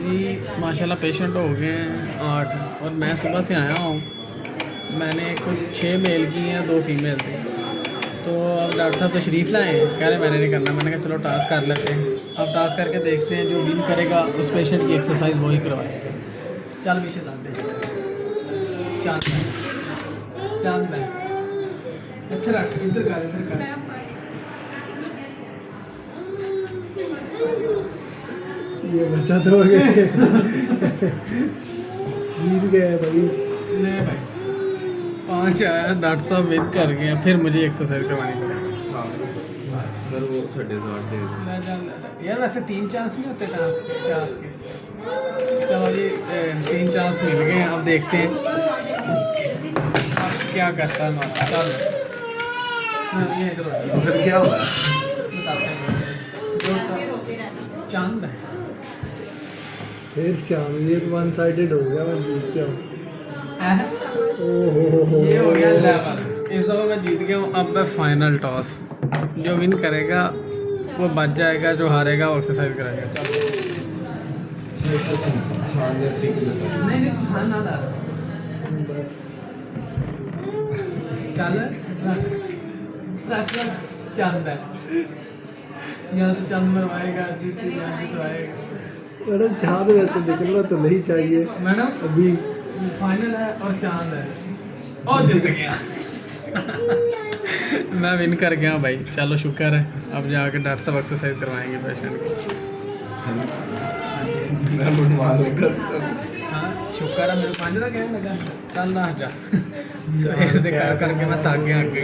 जी माशाल्लाह पेशेंट हो गए हैं 8 और मैं सुबह से आया हूँ। मैंने कुछ 6 मेल की हैं, 2 फीमेल थी। तो अब डॉक्टर साहब तशरीफ़ लाए हैं, कह रहे मैंने नहीं करना। मैंने कहा चलो टास्क कर लेते हैं। अब टास्क करके देखते हैं, जो विन करेगा उस पेशेंट की एक्सरसाइज वही करवाएंगे। चल पीछे लाते चांद है, चांद है, इधर रख, इधर कर। ये बच्चा तो हो गया जीत गया भाई। ले भाई 5 आया, डॉक्टर साहब विन कर गए। फिर मुझे एक्सरसाइज करवानी पड़ेगी। सर वो 8.5 दे यार वैसे 3 चांस नहीं होते टास्क के। चलो जी 3 चांस मिल गए हैं। अब देखते हैं अब क्या करता है हमारा। चल ये इधर सर क्या हुआ चांद है। फिर चांद, ये तो वन साइडेड हो गया, मैं जीत गया हूँ। ये हो गया लेवल। इस दफ़ा मैं जीत गया हूँ। अब मैं फाइनल टॉस, जो विन करेगा वो बच जाएगा, जो हारेगा वो एक्सरसाइज कराएगा। चलो नहीं नहीं पसंद ना दास चल रख चंद है। यहाँ तो चंद मरवाएगा, जीती जितवाएगा। अरे चांद वैसे निकलना तो नहीं चाहिए मैडम अभी। फाइनल है और चांद है और जीत गया। मैं विन कर गया भाई। चलो शुक्र है। अब जाके डॉक्टर साहब एक्सरसाइज करवाएंगे पेशेंट की। हाँ शुक्र है, मेरे 5 का कहने लगा। चल ना जा सवेर से कर करके मैं थक गया अगे।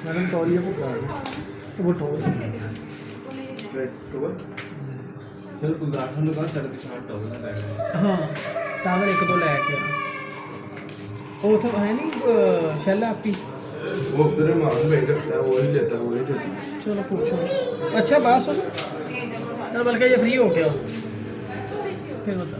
मैडम तौलिए को कहा वो टॉल सर गुलदार साहब ने कहा सर दिखा टॉवल लगाया। हाँ टावर 1 2 लैके वो तो है नहीं शैल आपकी। वो उधर मांग में करता है, वो ही लेता है, वो ही देता है। चलो पूछो। अच्छा बात सुनो, चलो बल्कि ये फ्री हो गया फिर बता।